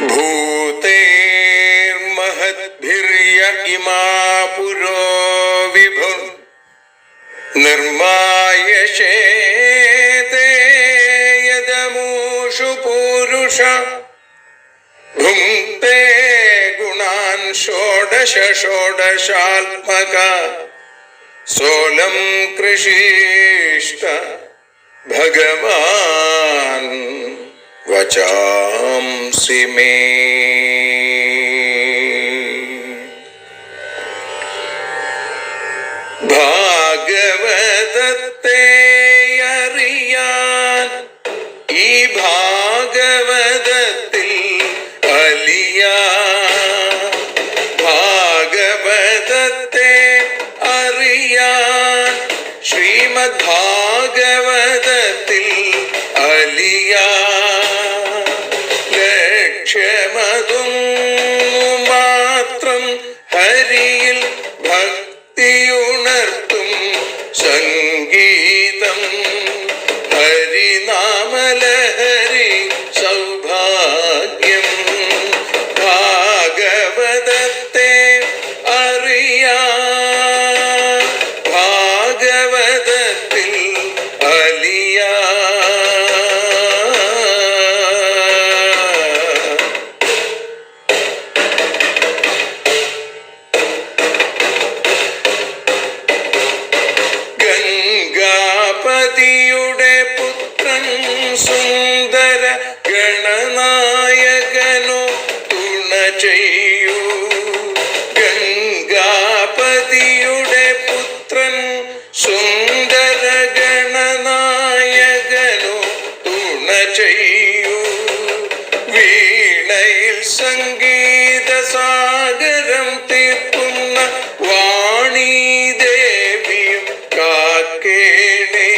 ഭൂതേർമഹദ്ഭിര്യ ഇമാ പുരോ വിഭു നിർമായശേതേ യദമൂഷു പൂരുഷ ഭുങ്ക്തേ ഗുണാൻ ഷോഡശ ഷോഡശാത്മക സോലം കൃഷിഷ്ട ഭഗവാൻ വചാംസി മേ. ഭാഗവതത്തെ അറിയാൻ ഈ ഭാഗവതത്തിൽ അലിയാൻ, ഭാഗവതത്തെ അറിയാൻ ശ്രീമദ് ഭാഗവതത്തിൽ അലിയാൻ. ലക്ഷ്യമതും മാത്രം ഹരിയിൽ ഭക്തിയുണർത്തും സംഗീതം, ഹരിനാമലഹരി സൗഭാഗ്യം. ഭാഗവതത്തെ അറിയാൻ ഭാഗവതത്തിൽ അലിയാൻ. ഗംഗാപതിയുടെ പുത്രൻ സുന്ദര ഗണനായകനോ തുണ ചെയ്യൂ. ഗംഗാപതിയുടെ പുത്രൻ സുന്ദര ഗണനായകനോ തുണ ചെയ്യൂ. വീണയിൽ സംഗീത സാഗരം തീർക്കുന്ന വാണീദേവിയും കാക്കേണേ.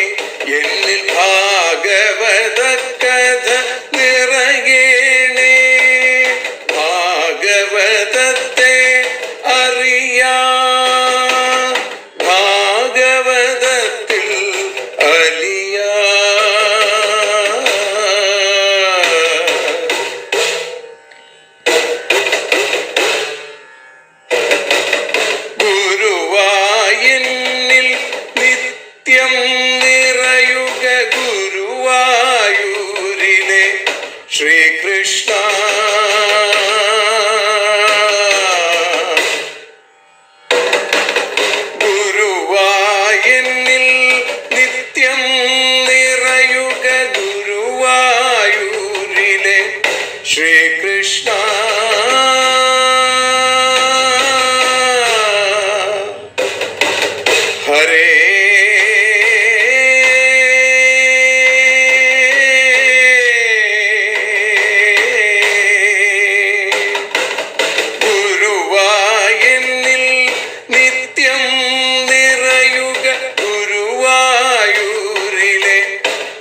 എന്നിൽ ഭാഗവത കഥ നിറയേണേ. ഭാഗവതത്തെ അറിയാൻ ഭാഗവതത്തിൽ അലിയാൻ. ഗുരുവായൂരിൽ നിത്യം നിറയുക ഗുരുവായൂരിലെ ശ്രീകൃഷ്ണ. ഗുരുവായൂരിൽ നിത്യം നിറയുക ഗുരുവായൂരിലെ ശ്രീകൃഷ്ണ. ഹരേ ഗുരുവായൂരിൽ നിത്യം നിറയുക ഗുരുവായൂരിലെ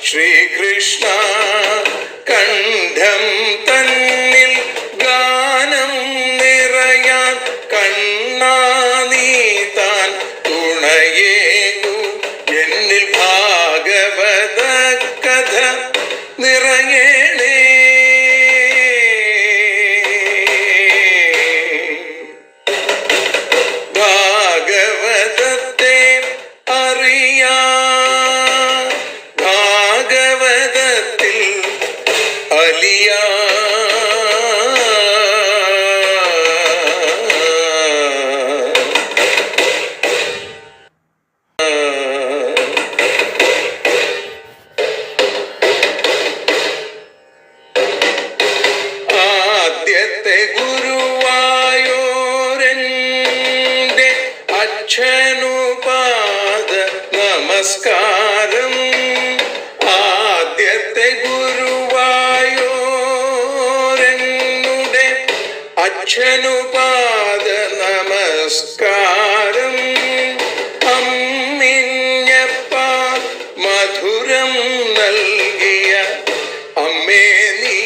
ശ്രീകൃഷ്ണ. കണ്ഠം തന്നിൽ ഗാനം നിറയാൻ കണ്ണാ നീ താൻ തുണയേകു. എന്നിൽ ഭാഗവത കഥ നിറയേണേ. ഭാഗവതത്തെ അറിയാൻ ഭാഗവതത്തിൽ അലിയാൻ. ആദ്യത്തെ ഗുരുവായൂരന്റെ അച്ഛനുപാദ നമസ്കാരം. ആദ്യത്തെ ഗുരുവായൂരനുടെ അച്ഛനുപാദ നമസ്കാരം. അമ്മിഞ്ഞപ്പ മധുരം നൽകിയ അമ്മേ നീ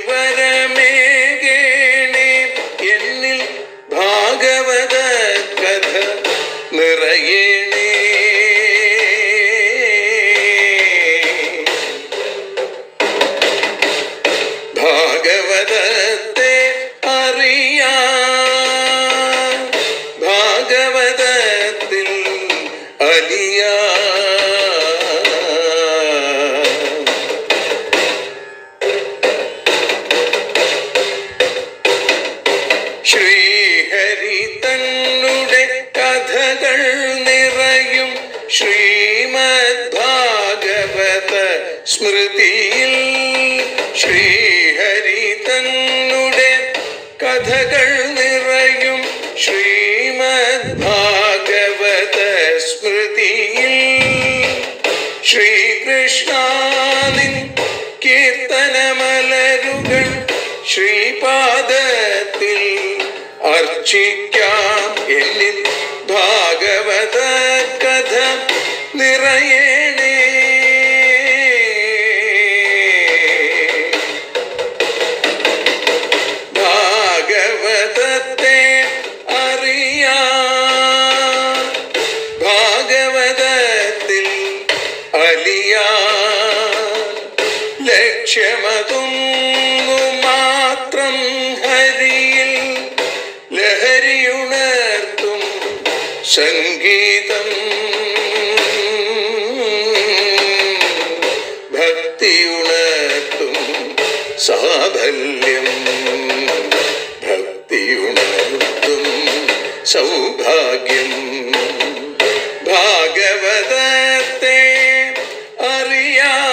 വരമേകേണേ. എന്നിൽ ഭാഗവത കഥ നിറയേണേ. ഭാഗവതത്തെ അലിയാ. ശ്രീഹരി തന്നുടെ കഥകൾ നിറയും ശ്രീമദ് ഭാഗവത സ്മൃതിയിൽ. ശ്രീഹരി തന്നുടെ കഥകൾ നിറയും ശ്രീമദ് ഭാഗവത സ്മൃതിയിൽ. ശ്രീകൃഷ്ണാനിൻ കീർത്തനമലരുകൾ ശ്രീപാദത്തിൽ അർച്ചിക്കാം. എന്നിൽ ഭാഗവത കഥ നിറയേണേ. ഭാഗവതത്തെ അറിയാൻ, ഭാഗവതത്തിൽ അലിയാൻ. ലക്ഷ്യമതൊന്നു മാത്രം ഹരിയിൽ ലഹരിയുണർത്തും സംഗീതം. ഭക്തിയുണർത്തും സാഫല്യം. ഭക്തിയുണർത്തും സൗഭാഗ്യം. ഭാഗവതത്തെ അറിയാൻ,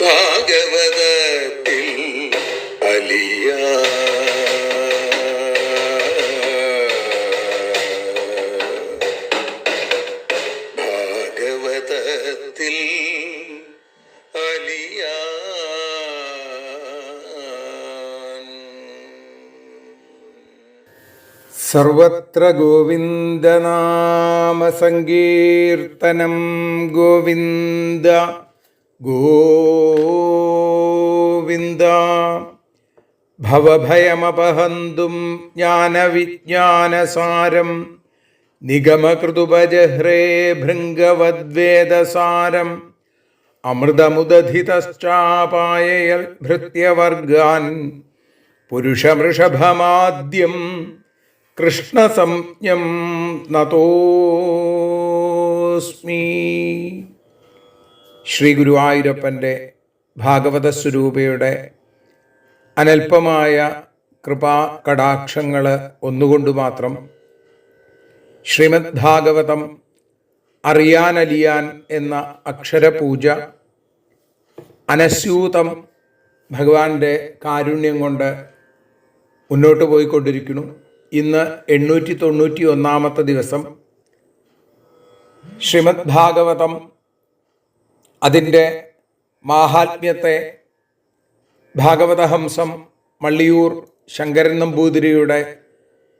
ഭാഗവതത്തിൽ അലിയാൻ. ഭാഗവതത്തിൽ അലിയാൻ. സർവത്ര ഗോവിന്ദനാമ സങ്കീർത്തനം. ഗോവിന്ദ ഗോവിന്ദ. ഭവഭയമപഹന്തും ജ്ഞാനവിജ്ഞാനസാരം നിഗമകൃതുപജഹ്രേ ഭൃംഗവദ്വേദസാരം. അമൃതമുദധിതശ്ചാപായയൽ ഭൃത്യവർഗാൻ പുരുഷമൃഷഭമാദ്യം കൃഷ്ണസംജ്ഞം നതോസ്മി. ശ്രീ ഗുരുവായൂരപ്പൻ്റെ ഭാഗവത സ്വരൂപയുടെ അനൽപമായ കൃപാ കടാക്ഷങ്ങൾ ഒന്നുകൊണ്ട് മാത്രം ശ്രീമദ് ഭാഗവതം അറിയാനലിയാൻ എന്ന അക്ഷരപൂജ അനസ്യൂതം ഭഗവാന്റെ കാരുണ്യം കൊണ്ട് മുന്നോട്ട് പോയിക്കൊണ്ടിരിക്കുന്നു. ഇന്ന് 891 ദിവസം. ശ്രീമദ് ഭാഗവതം അതിൻ്റെ മാഹാത്മ്യത്തെ ഭാഗവതഹംസം മള്ളിയൂർ ശങ്കരൻ നമ്പൂതിരിയുടെ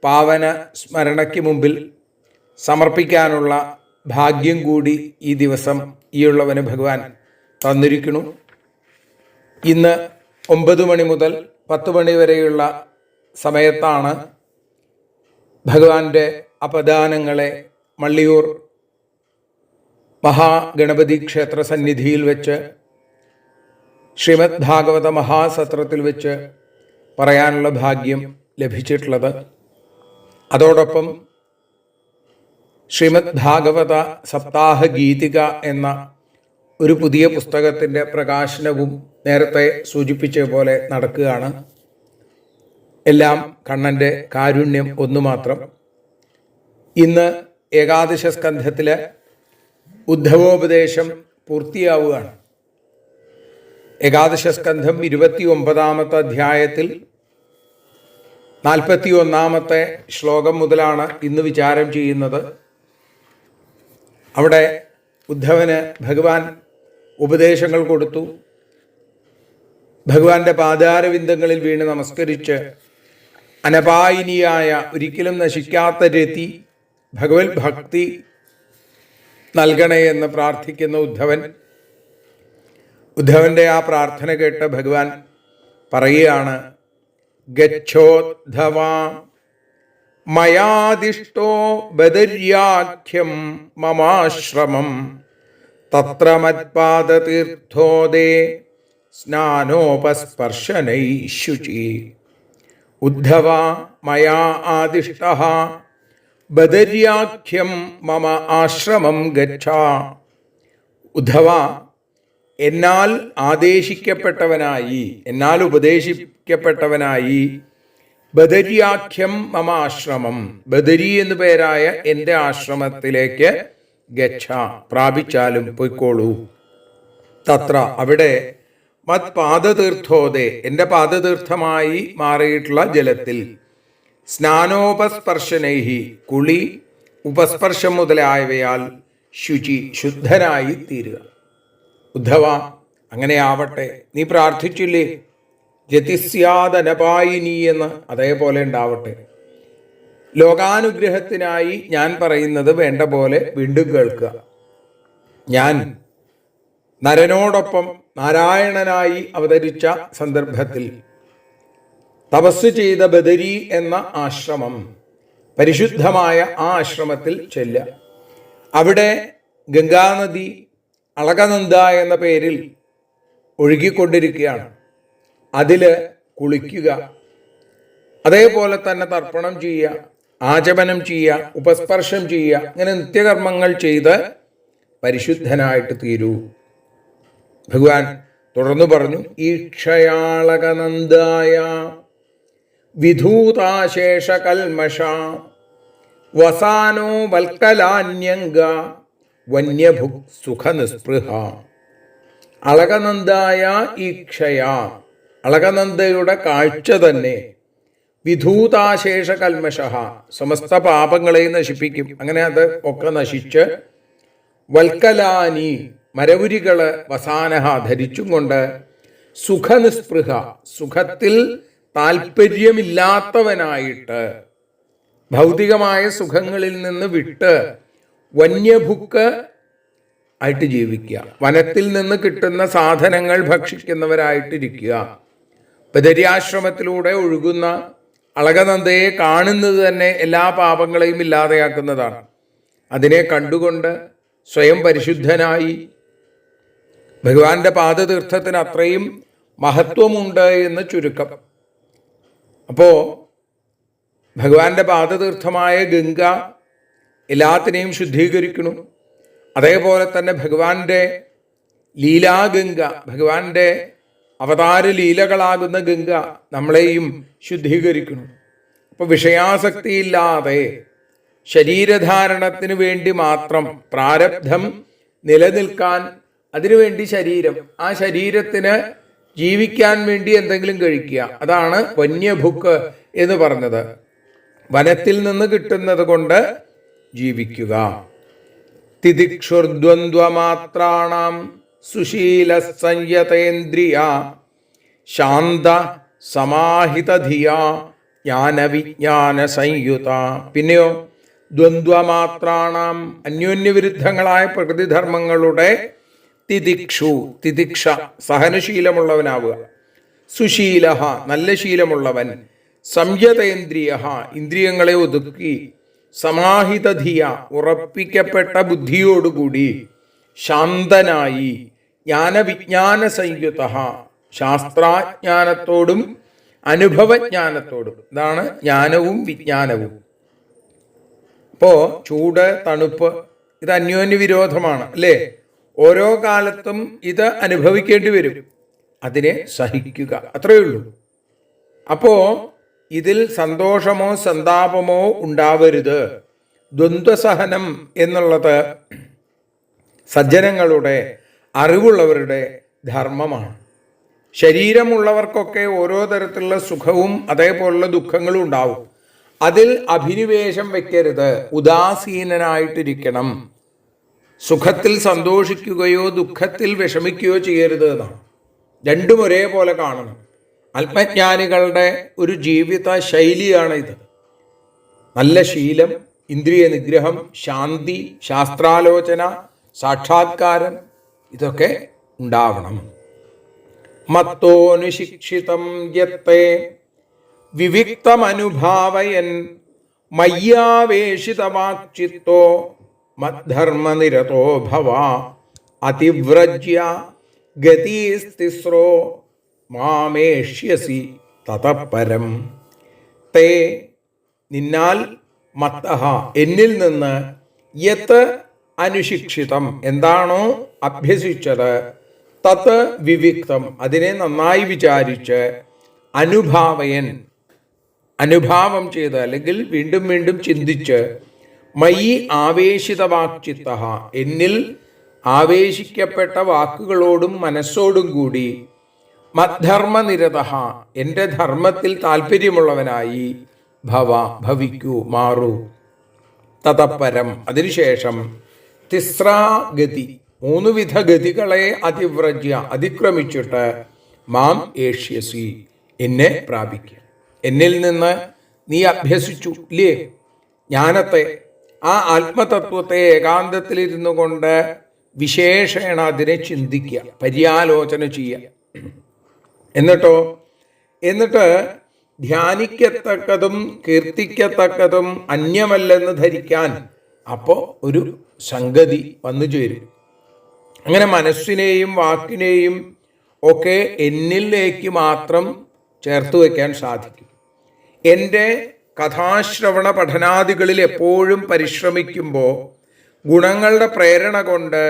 പാവന സ്മരണയ്ക്ക് മുമ്പിൽ സമർപ്പിക്കാനുള്ള ഭാഗ്യം കൂടി ഈ ദിവസം ഈയുള്ളവന് ഭഗവാൻ തന്നിരിക്കുന്നു. ഇന്ന് 9 മണി മുതൽ 10 മണി വരെയുള്ള സമയത്താണ് ഭഗവാന്റെ അപദാനങ്ങളെ മള്ളിയൂർ മഹാഗണപതി ക്ഷേത്ര സന്നിധിയിൽ വെച്ച് ശ്രീമദ് ഭാഗവത മഹാസത്രത്തിൽ വെച്ച് പറയാനുള്ള ഭാഗ്യം ലഭിച്ചിട്ടുള്ളത്. അതോടൊപ്പം ശ്രീമദ് ഭാഗവത സപ്താഹ ഗീതിക എന്ന ഒരു പുതിയ പുസ്തകത്തിൻ്റെ പ്രകാശനവും നേരത്തെ സൂചിപ്പിച്ച പോലെ നടക്കുകയാണ്. എല്ലാം കണ്ണൻ്റെ കാരുണ്യം ഒന്നു മാത്രം. ഇന്ന് ഏകാദശ സ്കന്ധത്തിലെ ഉദ്ധവോപദേശം പൂർത്തിയാവുകയാണ്. ഏകാദശ സ്കന്ധം 29 അധ്യായത്തിൽ 41 ശ്ലോകം മുതലാണ് ഇന്ന് വിചാരം ചെയ്യുന്നത്. അവിടെ ഉദ്ധവന് ഭഗവാൻ ഉപദേശങ്ങൾ കൊടുത്തു. ഭഗവാന്റെ പാദാരവിന്ദങ്ങളിൽ വീണ് നമസ്കരിച്ച് അനപായിനിയായ ഒരിക്കലും നശിക്കാത്ത രതി ഭഗവത് ഭക്തി നൽകണേ എന്ന് പ്രാർത്ഥിക്കുന്ന ഉദ്ധവന്റെ ആ പ്രാർത്ഥന കേട്ട് ഭഗവാൻ പറയുകയാണ്, ഗച്ഛോദ്ധവ മയാദിഷ്ടോ ബദര്യാഖ്യം മമാശ്രമം തത്ര മത്പാദതീർത്ഥോദേ സ്നാനോപസ്പർശനൈ ശുചി. ഉദ്ധവ മയാ ആദിഷ്ടഃ ബദര്യാഖ്യം മമ ആശ്രമം ഗച്ഛ. ഉദ്ധവ, എന്നാൽ ആദേശിക്കപ്പെട്ടവനായി, എന്നാൽ ഉപദേശിക്കപ്പെട്ടവനായി, ബദര്യാഖ്യം മമ ആശ്രമം, ബദരി എന്നു പേരായ എൻ്റെ ആശ്രമത്തിലേക്ക് ഗച്ഛ, പ്രാപിച്ചാലും പൊയ്ക്കോളൂ. തത്ര, അവിടെ മത് പാദതീർത്ഥോദേ, എൻ്റെ പാദതീർത്ഥമായി മാറിയിട്ടുള്ള ജലത്തിൽ, സ്നാനോപസ്പർശനൈഹി, കുളി ഉപസ്പർശം മുതലായവയാൽ, ശുചി, ശുദ്ധനായി തീരുക. ഉദ്ധവ, അങ്ങനെയാവട്ടെ. നീ പ്രാർത്ഥിച്ചില്ലേ രതിസ്യാദനപായിനി എന്ന്, അതേപോലെ ഉണ്ടാവട്ടെ. ലോകാനുഗ്രഹത്തിനായി ഞാൻ പറയുന്നത് വേണ്ട പോലെ വീണ്ടും കേൾക്കുക. ഞാൻ നരനോടൊപ്പം നാരായണനായി അവതരിച്ച സന്ദർഭത്തിൽ തപസ് ചെയ്ത ബദരി എന്ന ആശ്രമം, പരിശുദ്ധമായ ആ ആശ്രമത്തിൽ ചെല്ലുക. അവിടെ ഗംഗാനദി അളകനന്ദ എന്ന പേരിൽ ഒഴുകിക്കൊണ്ടിരിക്കുകയാണ്. അതിൽ കുളിക്കുക, അതേപോലെ തന്നെ തർപ്പണം ചെയ്യുക, ആചമനം ചെയ്യുക, ഉപസ്പർശം ചെയ്യുക, ഇങ്ങനെ നിത്യകർമ്മങ്ങൾ ചെയ്ത് പരിശുദ്ധനായിട്ട് തീരൂ. ഭഗവാൻ തുടർന്നു പറഞ്ഞു, ഈക്ഷയാളകനന്ദായ വിധൂതാശേഷകൽമഷ വസാനോ വൽക്കലാന്യംഗ വന്യഭുക് സുഖനിസ്പൃഹ. അളകനന്ദായ ഈക്ഷയ, അളകനന്ദയുടെ കാഴ്ച തന്നെ, വിധൂതാശേഷ കൽമഷ, സമസ്ത പാപങ്ങളെയും നശിപ്പിക്കും. അങ്ങനെ അത് ഒക്കെ നശിച്ച്, വൽക്കലാനി, മരവുരികള്, വസാനഹ, ധരിച്ചും കൊണ്ട്, സുഖനിസ്പൃഹ, സുഖത്തിൽ താല്പര്യമില്ലാത്തവനായിട്ട്, ഭൗതികമായ സുഖങ്ങളിൽ നിന്ന് വിട്ട് വന്യഭുക്ക് ആയിട്ട് ജീവിക്കുക, വനത്തിൽ നിന്ന് കിട്ടുന്ന സാധനങ്ങൾ ഭക്ഷിക്കുന്നവരായിട്ടിരിക്കുക. ബദര്യാശ്രമത്തിലൂടെ ഒഴുകുന്ന അളകനന്ദയെ കാണുന്നത് തന്നെ എല്ലാ പാപങ്ങളെയും ഇല്ലാതെയാക്കുന്നതാണ്. അതിനെ കണ്ടുകൊണ്ട് സ്വയം പരിശുദ്ധനായി, ഭഗവാന്റെ പാദതീർത്ഥത്തിന് അത്രയും മഹത്വമുണ്ട് എന്ന് ചുരുക്കം. അപ്പോൾ ഭഗവാന്റെ പാദതീർത്ഥമായ ഗംഗ എല്ലാത്തിനെയും ശുദ്ധീകരിക്കുന്നു. അതേപോലെ തന്നെ ഭഗവാന്റെ ലീലാഗംഗ, ഭഗവാന്റെ അവതാര ലീലകളാകുന്ന ഗംഗ നമ്മളെയും ശുദ്ധീകരിക്കുന്നു. അപ്പോൾ വിഷയാസക്തിയില്ലാതെ ശരീരധാരണത്തിന് വേണ്ടി മാത്രം, പ്രാരബ്ധം നിലനിൽക്കാൻ അതിനുവേണ്ടി ശരീരം, ആ ശരീരത്തിന് ജീവിക്കാൻ വേണ്ടി എന്തെങ്കിലും കഴിക്കുക, അതാണ് വന്യഭുക്ക് എന്ന് പറഞ്ഞത്. വനത്തിൽ നിന്ന് കിട്ടുന്നത് കൊണ്ട് ജീവിക്കുക. തിദിക്ഷുർദ്വന്ദ്വമാത്രാണാം സുശീല സംയതേന്ദ്രിയ ശാന്ത സമാഹിതധിയ ജ്ഞാനവിജ്ഞാന സംയുത. പിന്നെയോ ദ്വന്ദ്വമാത്രാണാം, അന്യോന്യവിരുദ്ധങ്ങളായ പ്രകൃതിധർമ്മങ്ങളുടെ തിദിക്ഷു, തിദിക്ഷ, സഹനശീലമുള്ളവനാവുക. സുശീല, നല്ല ശീലമുള്ളവൻ. സംയതേന്ദ്രിയ, ഇന്ദ്രിയങ്ങളെ ഒതുക്കി. സമാഹിതധിയ, ഉറപ്പിക്കപ്പെട്ട ബുദ്ധിയോടുകൂടി. ശാന്തനായി. ജ്ഞാനവിജ്ഞാന സംയുത, ശാസ്ത്രാജ്ഞാനത്തോടും അനുഭവജ്ഞാനത്തോടും. ഇതാണ് ജ്ഞാനവും വിജ്ഞാനവും. അപ്പോ ചൂട്, തണുപ്പ്, ഇത് അന്യോന്യ വിരോധമാണ് അല്ലേ? ഓരോ കാലത്തും ഇത് അനുഭവിക്കേണ്ടി വരും. അതിനെ സഹിക്കുക, അത്രയേ ഉള്ളൂ. അപ്പോ ഇതിൽ സന്തോഷമോ സന്താപമോ ഉണ്ടാവരുത്. ദ്വന്ദ്വസഹനം എന്നുള്ളത് സജ്ജനങ്ങളുടെ, അറിവുള്ളവരുടെ ധർമ്മമാണ്. ശരീരമുള്ളവർക്കൊക്കെ ഓരോ തരത്തിലുള്ള സുഖവും അതേപോലുള്ള ദുഃഖങ്ങളും ഉണ്ടാവും. അതിൽ അഭിനിവേശം വെക്കരുത്, ഉദാസീനനായിട്ടിരിക്കണം. സുഖത്തിൽ സന്തോഷിക്കുകയോ ദുഃഖത്തിൽ വിഷമിക്കുകയോ ചെയ്യരുത് എന്നാണ്. രണ്ടും ഒരേപോലെ കാണണം. ആത്മജ്ഞാനികളുടെ ഒരു ജീവിത ശൈലിയാണ് ഇത്. നല്ല ശീലം, ഇന്ദ്രിയ നിഗ്രഹം, ശാന്തി, ശാസ്ത്രാലോചന, സാക്ഷാത്കാരം, ഇതൊക്കെ ഉണ്ടാവണം. മത്തോനുശിക്ഷിതം യത്തേ വിവിക്തമനുഭാവയൻ മയ്യാവേശിതവാക്ചിത്തോ മദ്ധർമ്മനിരതോ ഭവ അതിവ്രജ്യ ഗതീസ്തിസ്രോ മാമേഷ്യസി തതഃപരം. തേ നിന്നാൽ മത്തഃ എന്നിൽ നിന്ന് യത് അനുശിക്ഷിതം എന്താണോ അഭ്യസിച്ചത്, തത് വിവിക്തം അതിനെ നന്നായി വിചാരിച്ച്, അനുഭാവയൻ അനുഭാവം ചെയ്ത് അല്ലെങ്കിൽ വീണ്ടും വീണ്ടും ചിന്തിച്ച്, മയി ആവേശിത വാക്ചിത്ത എന്നിൽ ആവേശിക്കപ്പെട്ട വാക്കുകളോടും മനസ്സോടും കൂടി, മദ്ധർമ്മനിരത എൻ്റെ ധർമ്മത്തിൽ താല്പര്യമുള്ളവനായി, ഭവിക്കൂ മാറൂ, തതഃപരം അതിനുശേഷം, തിസ്രാഗതി 3 വിധ ഗതികളെ അതിക്രമിച്ചിട്ട്, മാം ഏഷ്യസി എന്നെ പ്രാപിക്കുക. എന്നിൽ നിന്ന് നീ അഭ്യസിച്ചു ഇല്ലേ ജ്ഞാനത്തെ, ആ ആത്മതത്വത്തെ ഏകാന്തത്തിലിരുന്നു കൊണ്ട് വിശേഷേണ അതിനെ ചിന്തിക്കുക, പര്യാലോചന ചെയ്യുക. എന്നിട്ട് ധ്യാനിക്കത്തക്കതും കീർത്തിക്കത്തക്കതും അന്യമല്ലെന്ന് ധരിക്കാൻ അപ്പോൾ ഒരു സംഗതി വന്നു ചേരും. അങ്ങനെ മനസ്സിനെയും വാക്കിനെയും ഒക്കെ എന്നിലേക്ക് മാത്രം ചേർത്ത് വയ്ക്കാൻ സാധിക്കും. എൻ്റെ കഥാശ്രവണ പഠനാദികളിൽ എപ്പോഴും പരിശ്രമിക്കുമ്പോൾ ഗുണങ്ങളുടെ പ്രേരണ കൊണ്ട്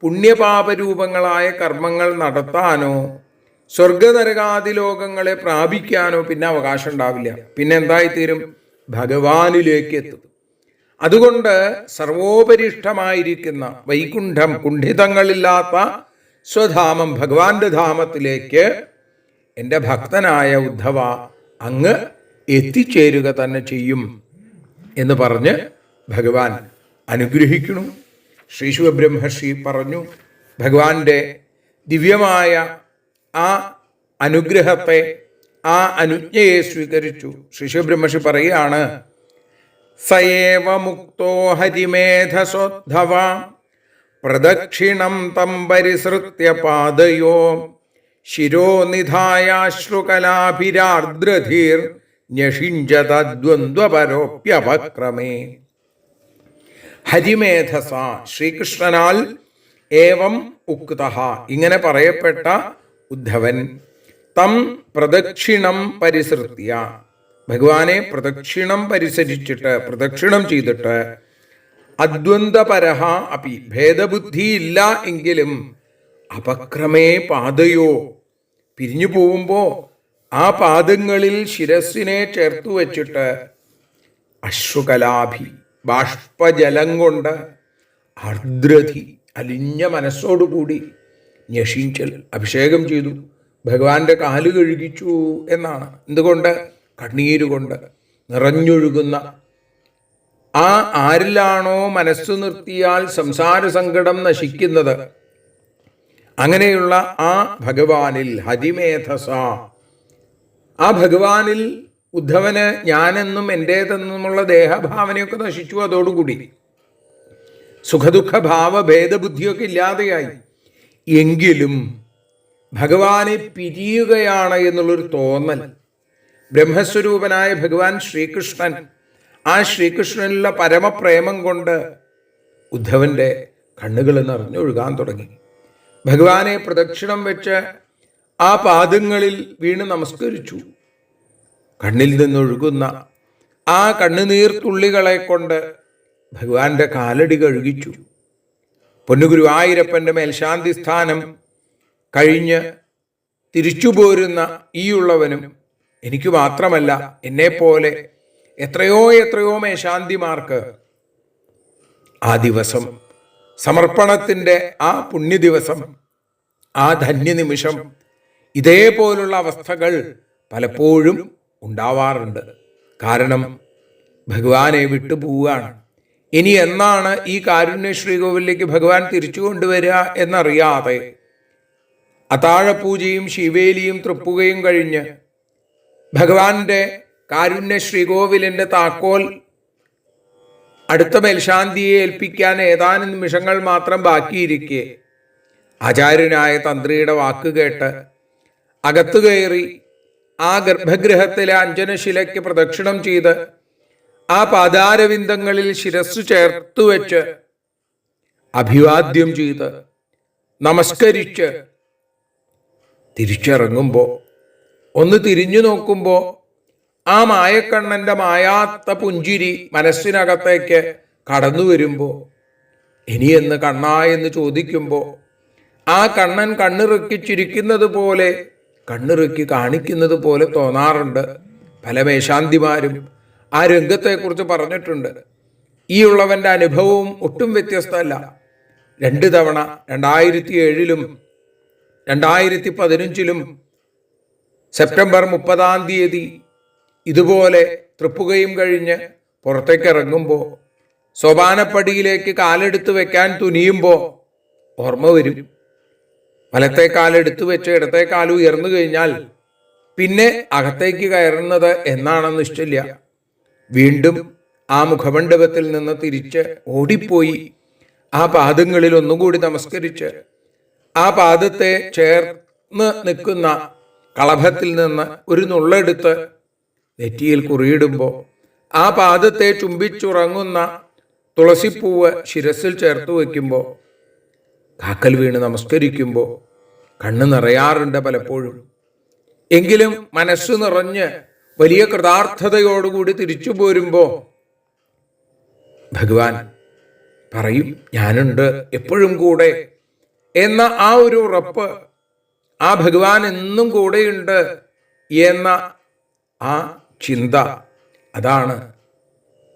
പുണ്യപാപരൂപങ്ങളായ കർമ്മങ്ങൾ നടത്താനോ സ്വർഗനരകാദി ലോകങ്ങളെ പ്രാപിക്കാനോ പിന്നെ അവകാശം ഉണ്ടാവില്ല. പിന്നെ എന്തായിത്തീരും? ഭഗവാനിലേക്ക് എത്തും. അതുകൊണ്ട് സർവോപരിഷ്ഠമായിരിക്കുന്ന വൈകുണ്ഠം, കുണ്ഠിതങ്ങളില്ലാത്ത സ്വധാമം ഭഗവാന്റെ ധാമത്തിലേക്ക് എൻ്റെ ഭക്തനായ ഉദ്ധവ അങ്ങ് എത്തിച്ചേരുക തന്നെ ചെയ്യും എന്ന് പറഞ്ഞ് ഭഗവാൻ അനുഗ്രഹിക്കുന്നു. ശ്രീ ശിവബ്രഹ്മർഷി പറഞ്ഞു, ഭഗവാന്റെ ദിവ്യമായ ആ അനുഗ്രഹത്തെ, ആ അനുജ്ഞയെ സ്വീകരിച്ചു. ശ്രീ ശിവബ്രഹ്മർഷി പറയുകയാണ്, സയേവ മുക്തോ ഹരിമേധസോദ്ധവ പ്രദക്ഷിണം തം പരിസൃത്യ പാദയോ ശിരോനിധായാശ്രുകലാഭിരാർദ്രധീർ ന്യഷിഞ്ചതദ്വന്ദ്വപരോപ്യപക്രമേ. ഹരിമേധസ ശ്രീകൃഷ്ണനാൽ ഏവം ഉക്തഃ ഇങ്ങനെ പറയപ്പെട്ട ഉദ്ധവൻ, തം പ്രദക്ഷിണം പരിസൃത്യ ഭഗവാനെ പ്രദക്ഷിണം പരിസരിച്ചിട്ട്, പ്രദക്ഷിണം ചെയ്തിട്ട്, അദ്വന്ദ്വപരഹ അപി ഭേദബുദ്ധിയില്ല എങ്കിലും, അപക്രമേ പാദയോ പിരിഞ്ഞു പോകുമ്പോൾ ആ പാദങ്ങളിൽ ശിരസിനെ ചേർത്തു വച്ചിട്ട്, അശ്രുകലാഭി ബാഷ്പജലം കൊണ്ട്, ആർദ്രധി അലിഞ്ഞ മനസ്സോടുകൂടി, ന്യഷിഞ്ചൽ അഭിഷേകം ചെയ്തു, ഭഗവാന്റെ കാല് കഴുകിച്ചു എന്നാണ്. എന്തുകൊണ്ട്? കണ്ണീരുകൊണ്ട് നിറഞ്ഞൊഴുകുന്ന ആ ആരിലാണോ മനസ്സു നിർത്തിയാൽ സംസാര സങ്കടം നശിക്കുന്നത്, അങ്ങനെയുള്ള ആ ഭഗവാനിൽ, ഹരിമേധസ ആ ഭഗവാനിൽ ഉദ്ധവന് ഞാനെന്നും എൻ്റേതെന്നുമുള്ള ദേഹഭാവനയൊക്കെ നശിച്ചു. അതോടുകൂടി സുഖദുഃഖ ഭാവ ഭേദബുദ്ധിയൊക്കെ ഇല്ലാതെയായി. എങ്കിലും ഭഗവാനെ പിരിയുകയാണ് എന്നുള്ളൊരു തോന്നൽ, ബ്രഹ്മസ്വരൂപനായ ഭഗവാൻ ശ്രീകൃഷ്ണൻ, ആ ശ്രീകൃഷ്ണനിലുള്ള പരമപ്രേമം കൊണ്ട് ഉദ്ധവന്റെ കണ്ണുകൾ നിറഞ്ഞൊഴുകാൻ തുടങ്ങി. ഭഗവാനെ പ്രദക്ഷിണം വെച്ച് ആ പാദങ്ങളിൽ വീണ് നമസ്കരിച്ചു. കണ്ണിൽ നിന്നൊഴുകുന്ന ആ കണ്ണുനീർ തുള്ളികളെ കൊണ്ട് ഭഗവാന്റെ കാലടി കഴുകിച്ചു. പൊന്നുഗുരുവായൂരപ്പൻ്റെ മേൽശാന്തി സ്ഥാനം കഴിഞ്ഞ് തിരിച്ചു പോരുന്ന ഈയുള്ളവനും, എനിക്ക് മാത്രമല്ല എന്നെപ്പോലെ എത്രയോ എത്രയോ മേശാന്തിമാർക്ക് ആ ദിവസം, സമർപ്പണത്തിൻ്റെ ആ പുണ്യദിവസം, ആ ധന്യനിമിഷം ഇതേപോലുള്ള അവസ്ഥകൾ പലപ്പോഴും ഉണ്ടാവാറുണ്ട്. കാരണം ഭഗവാനെ വിട്ടുപോവുകയാണ്. ഇനി എന്നാണ് ഈ കാരുണ്യശ്രീകോവിലേക്ക് ഭഗവാൻ തിരിച്ചു കൊണ്ടുവരിക എന്നറിയാതെ അത്താഴപൂജയും ശിവേലിയും തൃപ്പുകയും കഴിഞ്ഞ് ഭഗവാന്റെ കാരുണ്യശ്രീകോവിലിൻ്റെ താക്കോൽ അടുത്ത മേൽശാന്തിയെ ഏൽപ്പിക്കാൻ ഏതാനും നിമിഷങ്ങൾ മാത്രം ബാക്കിയിരിക്കെ ആചാര്യനായ തന്ത്രിയുടെ വാക്ക് കേട്ട് അകത്തു കയറി ആ ഗർഭഗൃഹത്തിലെ അഞ്ജനശിലയ്ക്ക് പ്രദക്ഷിണം ചെയ്ത് ആ പാദാരവിന്ദങ്ങളിൽ ശിരസ്സു ചേർത്തു വെച്ച് അഭിവാദ്യം ചെയ്ത് നമസ്കരിച്ച് തിരിച്ചിറങ്ങുമ്പോൾ ഒന്ന് തിരിഞ്ഞു നോക്കുമ്പോൾ ആ മായക്കണ്ണൻ്റെ മായാത്ത പുഞ്ചിരി മനസ്സിനകത്തേക്ക് കടന്നു വരുമ്പോൾ ഇനിയെന്ന് കണ്ണാ എന്ന് ചോദിക്കുമ്പോൾ ആ കണ്ണൻ കണ്ണിറുക്കി ചിരിക്കുന്നത് പോലെ കണ്ണിറുക്കി കാണിക്കുന്നത് പോലെ തോന്നാറുണ്ട്. പല മേശാന്തിമാരും ആ രംഗത്തെക്കുറിച്ച് പറഞ്ഞിട്ടുണ്ട്. ഈ ഉള്ളവൻ്റെ അനുഭവവും ഒട്ടും വ്യത്യസ്തമല്ല. 2 തവണ 2007-ലും 2015-ലും സെപ്റ്റംബർ 30 ഇതുപോലെ തൃപ്പുകയും കഴിഞ്ഞ് പുറത്തേക്ക് ഇറങ്ങുമ്പോൾ സോപാനപ്പടിയിലേക്ക് കാലെടുത്ത് വെക്കാൻ തുനിയുമ്പോൾ ഓർമ്മ വരും. വലത്തെ കാലെടുത്ത് വെച്ച് ഇടത്തെ കാല് ഉയർന്നു കഴിഞ്ഞാൽ പിന്നെ അകത്തേക്ക് കയറുന്നത് എന്നാണെന്ന് ഇഷ്ടമില്ല. വീണ്ടും ആ മുഖമണ്ഡപത്തിൽ നിന്ന് തിരിച്ച് ഓടിപ്പോയി ആ പാദങ്ങളിൽ ഒന്നുകൂടി നമസ്കരിച്ച് ആ പാദത്തെ ചേർന്ന് നിൽക്കുന്ന കളഭത്തിൽ നിന്ന് ഒരു നുള്ളെടുത്ത് നെറ്റിയിൽ കുറിയിടുമ്പോൾ ആ പാദത്തെ ചുംബിച്ചുറങ്ങുന്ന തുളസിപ്പൂവ് ശിരസിൽ ചേർത്ത് വയ്ക്കുമ്പോൾ കാക്കൽ വീണ് നമസ്കരിക്കുമ്പോൾ കണ്ണ് നിറയാറുണ്ട് പലപ്പോഴും. എങ്കിലും മനസ്സ് നിറഞ്ഞ് വലിയ കൃതാർത്ഥതയോടുകൂടി തിരിച്ചു പോരുമ്പോൾ ഭഗവാൻ പറയും, ഞാനുണ്ട് എപ്പോഴും കൂടെ എന്ന ആ ഒരു ഉറപ്പ്, ആ ഭഗവാൻ എന്നും കൂടെയുണ്ട് എന്ന ആ ചിന്ത, അതാണ്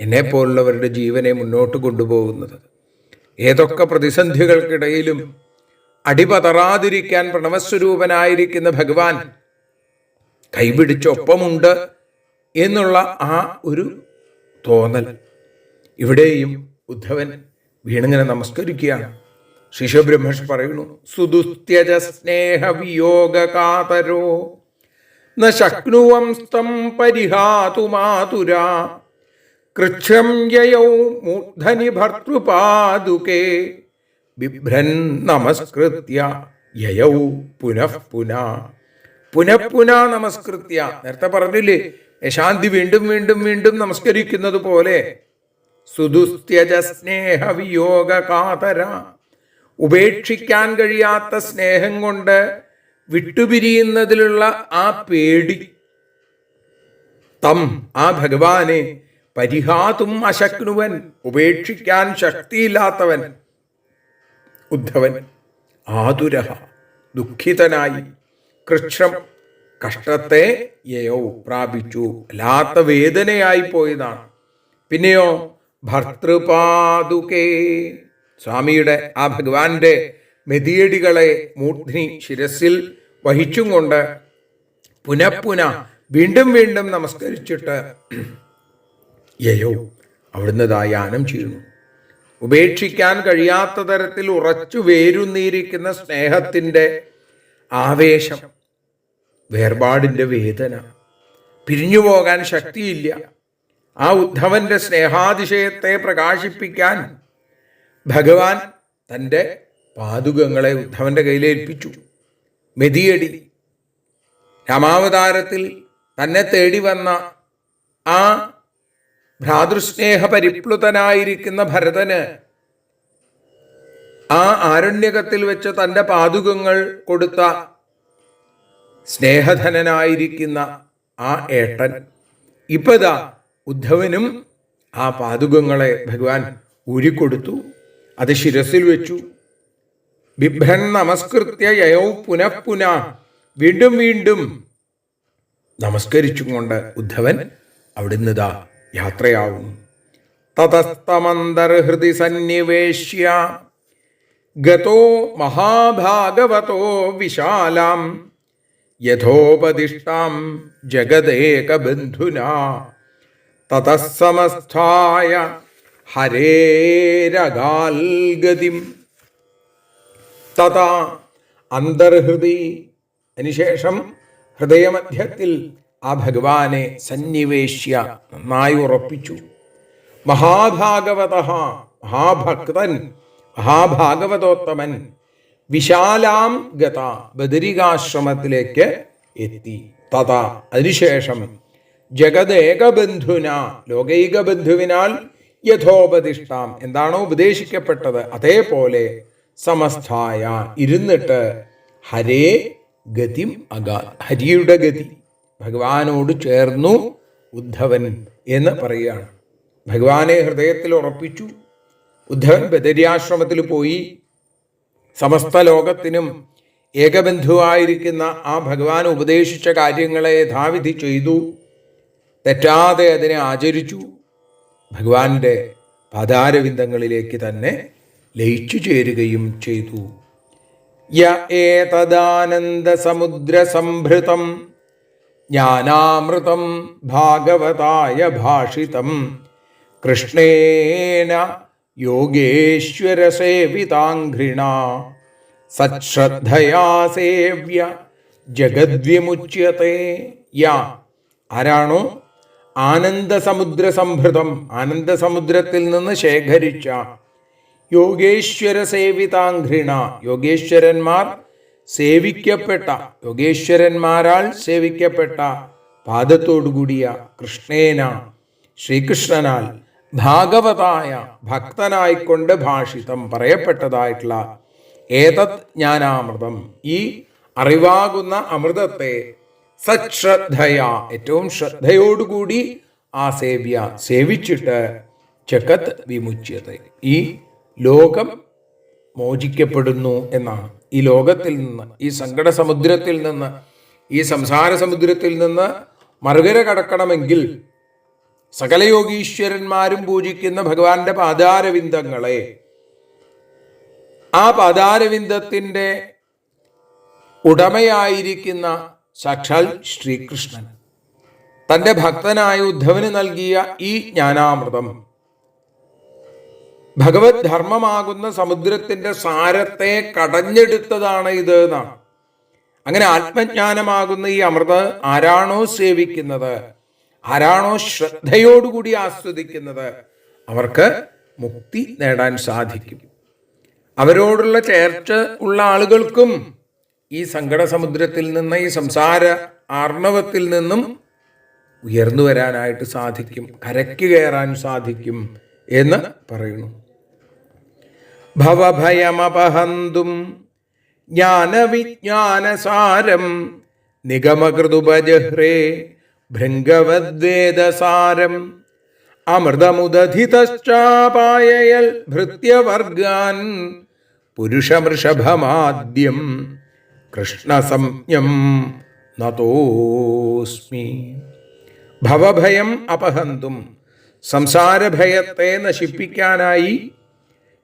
എന്നെപ്പോലുള്ളവരുടെ ജീവനെ മുന്നോട്ട് കൊണ്ടുപോകുന്നത്. ഏതൊക്കെ പ്രതിസന്ധികൾക്കിടയിലും അടിപതറാതിരിക്കാൻ പ്രണവസ്വരൂപനായിരിക്കുന്ന ഭഗവാൻ കൈപിടിച്ചൊപ്പമുണ്ട് എന്നുള്ള ആ ഒരു തോന്നൽ ഇവിടെയും ഉദ്ധവൻ വീണിങ്ങനെ നമസ്കരിക്കുകയാണ്. ശിശുബ്രഹ്മർഷി പറയുന്നു, സുദുസ്ത്യജ സ്നേഹ വിയോഗകാതരോ ന ശക്നുവംസ്തം പരിഹാതുമാതുരാ കൃച്ഛ്രം യയൗ മൂർധനി ഭർതൃപാദുകേ ബിഭ്രൻ നമസ്കൃത്യ യയൗ പുനഃ പുനഃ നമസ്കൃത്യ. നേരത്തെ പറഞ്ഞില്ലേ, ശാന്തി വീണ്ടും വീണ്ടും വീണ്ടും നമസ്കരിക്കുന്നത് പോലെ സുദുസ്ത്യജ സ്നേഹ വിയോഗ കാതര, ഉപേക്ഷിക്കാൻ കഴിയാത്ത സ്നേഹം കൊണ്ട് വിട്ടുപിരിയുന്നതിലുള്ള ആ പേടി, തം ആ ഭഗവാനെ പരിഹാതും അശക്നുവൻ, ഉപേക്ഷിക്കാൻ ശക്തിയില്ലാത്തവൻ ഉദ്ധവൻ, ആതുരഹ ദുഃഖിതനായി, കൃച്ഛ്രം കഷ്ടത്തെ യയൗ പ്രാപിച്ചു, അല്ലാത്ത വേദനയായി പോയതാണ്. പിന്നെയോ ഭർതൃപാദുകേ, സ്വാമിയുടെ ആ ഭഗവാന്റെ മെതിയടികളെ മൂർധ്നി ശിരസിൽ വഹിച്ചും കൊണ്ട് പുനഃ വീണ്ടും വീണ്ടും നമസ്കരിച്ചിട്ട് യയോ അവിടുന്ന് ദായാനം ചെയ്യുന്നു. ഉപേക്ഷിക്കാൻ കഴിയാത്ത തരത്തിൽ ഉറച്ചു വേരുന്നീരിക്കുന്ന സ്നേഹത്തിൻ്റെ ആവേശം, വേർപാടിൻ്റെ വേദന, പിരിഞ്ഞു പോകാൻ ശക്തിയില്ല. ആ ഉദ്ധവന്റെ സ്നേഹാതിശയത്തെ പ്രകാശിപ്പിക്കാൻ ഭഗവാൻ തൻ്റെ പാദുകങ്ങളെ ഉദ്ധവന്റെ കയ്യിലേൽപ്പിച്ചു. മെതിയടി, രാമാവതാരത്തിൽ തന്നെ തേടി വന്ന ആ ഭ്രാതൃസ്നേഹ പരിപ്ലുതനായിരിക്കുന്ന ഭരതന് ആ ആരണ്യകത്തിൽ വെച്ച് തൻ്റെ പാദുകങ്ങൾ കൊടുത്ത സ്നേഹധനനായിരിക്കുന്ന ആ ഏട്ടൻ ഇപ്പതാ ഉദ്ധവനും ആ പാദുകങ്ങളെ ഭഗവാൻ ഊരിക്കൊടുത്തു. അത് ശിരസിൽ വെച്ചു. ബിഭ്രൻ നമസ്കൃത്യ യയൗ പുനഃ വീണ്ടും വീണ്ടും നമസ്കരിച്ചും കൊണ്ട് ഉദ്ധവൻ അവിടുന്ന് ദാ യാത്രയാവുന്നു. തതസ്തമന്തർഹൃദി സന്നിവേശ്യ ഗതോ മഹാഭാഗവതോ വിശാലാം യഥോപദിഷ്ടാം ജഗദേകബന്ധുനാ തതസ്സമസ്ഥായ ഹരേരഗാൽഗതിം. തഥാ അന്തർഹൃദി, അതിനുശേഷം ഹൃദയമധ്യത്തിൽ ആ ഭഗവാനെ സന്നിവേശ്യ നന്നായി ഉറപ്പിച്ചു. മഹാഭാഗവത, മഹാഭക്തൻ, മഹാഭാഗവതോത്തമൻ, വിശാലാം ഗത, ബദരികാശ്രമത്തിലേക്ക് എത്തി. തഥാ അതിനുശേഷം ജഗദേകബന്ധുന, ലോകൈകബന്ധുവിനാൽ യഥോപദിഷ്ടാം, എന്താണോ ഉപദേശിക്കപ്പെട്ടത് അതേപോലെ സമസ്ഥായ ഇരുന്നിട്ട് ഹരേ ഗതിം അഗാത്. ഹരിയുടെ ഗതി, ഭഗവാനോട് ചേർന്നു ഉദ്ധവൻ എന്ന് പറയുകയാണ്. ഭഗവാനെ ഹൃദയത്തിൽ ഉറപ്പിച്ചു. ഉദ്ധവൻ ബദര്യാശ്രമത്തിൽ പോയി സമസ്ത ലോകത്തിനും ഏകബന്ധുവായിരിക്കുന്ന ആ ഭഗവാൻ ഉപദേശിച്ച കാര്യങ്ങളെ യഥാവിധി ചെയ്തു. തെറ്റാതെ അതിനെ ആചരിച്ചു. ഭഗവാന്റെ പാദാരവിന്ദങ്ങളിലേക്ക് തന്നെ ലയിച്ചു ചേരുകയും ചെയ്തു. യ ഏതദാനന്ദ സമുദ്ര സംഭൃതം ജ്ഞാനാമൃതം ഭാഗവതായ ഭാഷിതം കൃഷ്ണേന യോഗേശ്വര സേവിതാംഘ്രിണ സശ്രദ്ധയാ സേവ്യ ജഗദ്വിമുച്യത്തെ. യാ ആരാണോ ആനന്ദസമുദ്ര സംഭൃതം, ആനന്ദസമുദ്രത്തിൽ നിന്ന് ശേഖരിച്ച യോഗേശ്വര സേവിതാംഘ്രിണ, യോഗേശ്വരന്മാർ സേവിക്കപ്പെട്ട, യോഗേശ്വരന്മാരാൽ സേവിക്കപ്പെട്ട പാദത്തോടുകൂടിയ കൃഷ്ണേന ശ്രീകൃഷ്ണനാൽ ഭാഗവതായ ഭക്തനായിക്കൊണ്ട് ഭാഷിതം പറയപ്പെട്ടതായിട്ടുള്ള ഏതത് ജ്ഞാനാമൃതം, ഈ അറിവാകുന്ന അമൃതത്തെ സശ്രദ്ധയ ഏറ്റവും ശ്രദ്ധയോടുകൂടി ആ സേവ്യ സേവിച്ചിട്ട് ജഗത് വിമുച്യത ഈ ലോകം മോചിക്കപ്പെടുന്നു എന്നാണ്. ഈ ലോകത്തിൽ നിന്ന്, ഈ സങ്കട സമുദ്രത്തിൽ നിന്ന്, ഈ സംസാര സമുദ്രത്തിൽ നിന്ന് മറുകര കടക്കണമെങ്കിൽ സകല യോഗീശ്വരന്മാരും പൂജിക്കുന്ന ഭഗവാന്റെ പാദാരവിന്ദങ്ങളെ, ആ പാദാരവിന്ദത്തിൻ്റെ ഉടമയായിരിക്കുന്ന സാക്ഷാൽ ശ്രീകൃഷ്ണൻ തൻ്റെ ഭക്തനായ ഉദ്ധവന് നൽകിയ ഈ ജ്ഞാനാമൃതം ഭഗവത് ധർമ്മമാകുന്ന സമുദ്രത്തിന്റെ സാരത്തെ കടഞ്ഞെടുത്തതാണ് ഇത് എന്നാണ്. അങ്ങനെ ആത്മജ്ഞാനമാകുന്ന ഈ അമൃത ആരാണോ സേവിക്കുന്നത്, ആരാണോ ശ്രദ്ധയോടുകൂടി ആസ്വദിക്കുന്നത്, അവർക്ക് മുക്തി നേടാൻ സാധിക്കും. അവരോടുള്ള ചേർച്ച ഉള്ള ആളുകൾക്കും ഈ സങ്കട സമുദ്രത്തിൽ നിന്ന്, ഈ സംസാര ആർണവത്തിൽ നിന്നും ഉയർന്നു വരാനായിട്ട് സാധിക്കും, കരയ്ക്ക് കയറാൻ സാധിക്കും എന്ന് പറയുന്നു. ഭവഭയമപഹന്തും ജ്ഞാനവിജ്ഞാനസാരം നിഗമകൃതുപജഹ്രേ ഭൃംഗവദ്വേദസാരം അമൃതമുദധിതശ്ചാപായയൽ ഭൃത്യവർഗാൻ പുരുഷമൃഷഭമാദ്യം കൃഷ്ണസംജ്ഞം നതോസ്മി. ഭവഭയം അപഹന്തും, സംസാരഭയത്തെ നശിപ്പിക്കാനായി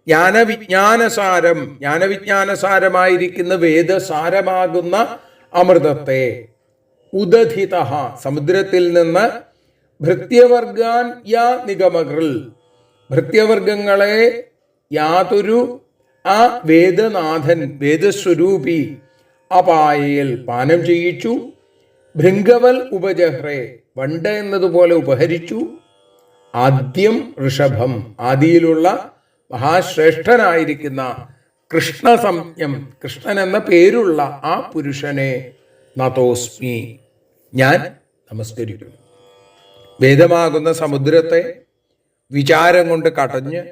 ജ്ഞാനവിജ്ഞാനസാരം, ജ്ഞാനവിജ്ഞാനസാരമായിരിക്കുന്ന വേദസാരമാകുന്ന അമൃതത്തെ ഉദധിത സമുദ്രത്തിൽ നിന്ന് ഭൃത്യവർഗാൻ യാ നിഗമകൃൽ, ഭൃത്യവർഗങ്ങളെ യാതൊരു ആ വേദനാഥൻ വേദസ്വരൂപി അപായയിൽ പാനം ചെയ്യിച്ചു. ഭൃംഗവൽ ഉപജഹ്രേ, വണ്ട് എന്നതുപോലെ ഉപഹരിച്ചു. ആദ്യം ഋഷഭം, ആദിയിലുള്ള മഹാശ്രേഷ്ഠനായിരിക്കുന്ന കൃഷ്ണസംജ്ഞം, കൃഷ്ണൻ എന്ന പേരുള്ള ആ പുരുഷനെ നതോസ്മി, ഞാൻ നമസ്കരിക്കുന്നു. വേദമാകുന്ന സമുദ്രത്തെ വിചാരം കൊണ്ട് കടഞ്ഞ്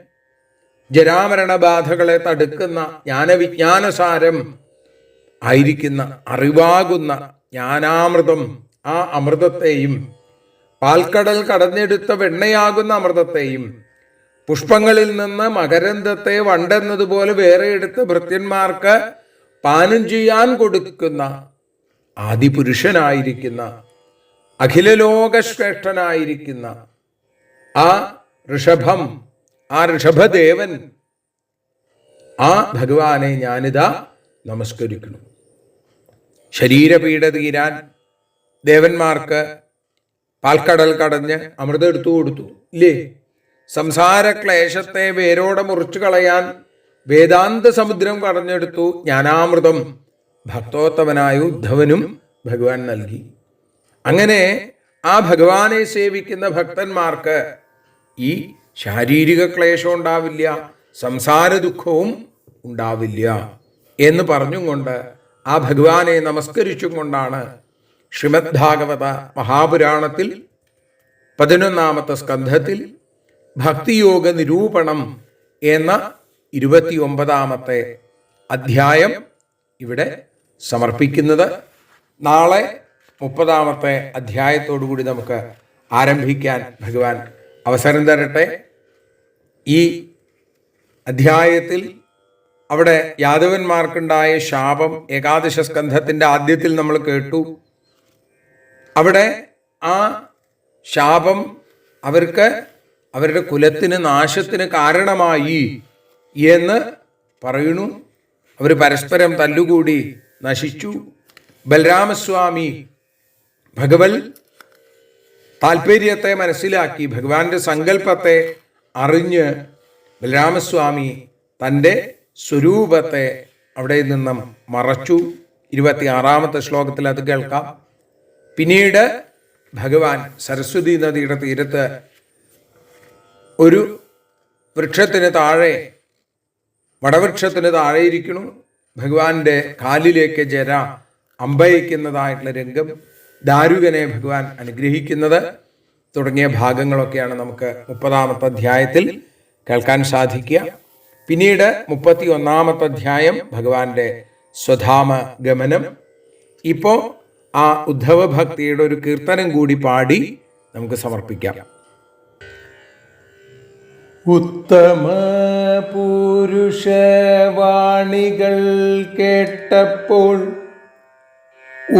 ജരാമരണബാധകളെ തടുക്കുന്ന ജ്ഞാനവിജ്ഞാനസാരം ആയിരിക്കുന്ന അറിവാകുന്ന ജ്ഞാനാമൃതം, ആ അമൃതത്തെയും പാൽക്കടൽ കടഞ്ഞെടുത്ത വെണ്ണയാകുന്ന അമൃതത്തെയും പുഷ്പങ്ങളിൽ നിന്ന് മകരന്തത്തെ വണ്ടെന്നതുപോലെ വേറെ എടുത്ത് ഭൃത്യന്മാർക്ക് പാനം ചെയ്യാൻ കൊടുക്കുന്ന ആദിപുരുഷനായിരിക്കുന്ന അഖിലലോകശ്രേഷ്ഠനായിരിക്കുന്ന ആ ഋഷഭം, ആ ഋഷഭദേവൻ, ആ ഭഗവാനെ ഞാനിതാ നമസ്കരിക്കുന്നു. ശരീരപീഡ തീരാൻ ദേവന്മാർക്ക് പാൽക്കടൽ കടഞ്ഞ് അമൃതം എടുത്തു കൊടുത്തു ഇല്ലേ? സംസാര ക്ലേശത്തെ വേരോടെ മുറിച്ചു കളയാൻ വേദാന്ത സമുദ്രം കടഞ്ഞെടുത്തു ജ്ഞാനാമൃതം ഭക്തോത്തമനായ ഉദ്ധവനും ഭഗവാൻ നൽകി. അങ്ങനെ ആ ഭഗവാനെ സേവിക്കുന്ന ഭക്തന്മാർക്ക് ഈ ശാരീരിക ക്ലേശം ഉണ്ടാവില്ല, സംസാര ദുഃഖവും ഉണ്ടാവില്ല എന്ന് പറഞ്ഞും കൊണ്ട് ആ ഭഗവാനെ നമസ്കരിച്ചും കൊണ്ടാണ് ശ്രീമദ് ഭാഗവത മഹാപുരാണത്തിൽ 11ാമത്തെ സ്കന്ധത്തിൽ ഭക്തിയോഗ നിരൂപണം എന്ന 29ാമത്തെ അധ്യായം ഇവിടെ സമർപ്പിക്കുന്നത്. നാളെ 30-ാമത്തെ അധ്യായത്തോടുകൂടി നമുക്ക് ആരംഭിക്കാൻ ഭഗവാൻ അവസരം തരട്ടെ. ഈ അധ്യായത്തിൽ അവിടെ യാദവന്മാർക്കുണ്ടായ ശാപം ഏകാദശ സ്കന്ധത്തിൻ്റെ ആദ്യത്തിൽ നമ്മൾ കേട്ടു. അവിടെ ആ ശാപം അവർക്ക് അവരുടെ കുലത്തിന് നാശത്തിന് കാരണമായി എന്ന് പറയുന്നു. അവർ പരസ്പരം തല്ലുകൂടി നശിച്ചു. ബലരാമസ്വാമി ഭഗവത് താല്പര്യത്തെ മനസ്സിലാക്കി, ഭഗവാന്റെ സങ്കല്പത്തെ അറിഞ്ഞ് ബലരാമസ്വാമി തൻ്റെ സ്വരൂപത്തെ അവിടെ നിന്നും മറച്ചു. 26-ാമത്തെ ശ്ലോകത്തിൽ അത് കേൾക്കാം. പിന്നീട് ഭഗവാൻ സരസ്വതി നദിയുടെ തീരത്ത് ഒരു വൃക്ഷത്തിന് താഴെ, വടവൃക്ഷത്തിന് താഴെ ഇരിക്കുന്നു. ഭഗവാന്റെ കാലിലേക്ക് ജര അമ്പയിക്കുന്നതായിട്ടുള്ള രംഗം, ദാരുകനെ ഭഗവാൻ അനുഗ്രഹിക്കുന്നത് തുടങ്ങിയ ഭാഗങ്ങളൊക്കെയാണ് നമുക്ക് 30-ാമത്തെ അധ്യായത്തിൽ കേൾക്കാൻ സാധിക്കുക. പിന്നീട് 31-ാമത്തെ അധ്യായം ഭഗവാന്റെ സ്വധാമ ഗമനം. ഇപ്പോൾ ആ ഉദ്ധവ ഭക്തിയുടെ ഒരു കീർത്തനം കൂടി പാടി നമുക്ക് സമർപ്പിക്കാം. ഉത്തമ പുരുഷവാണികൾ കേട്ടപ്പോൾ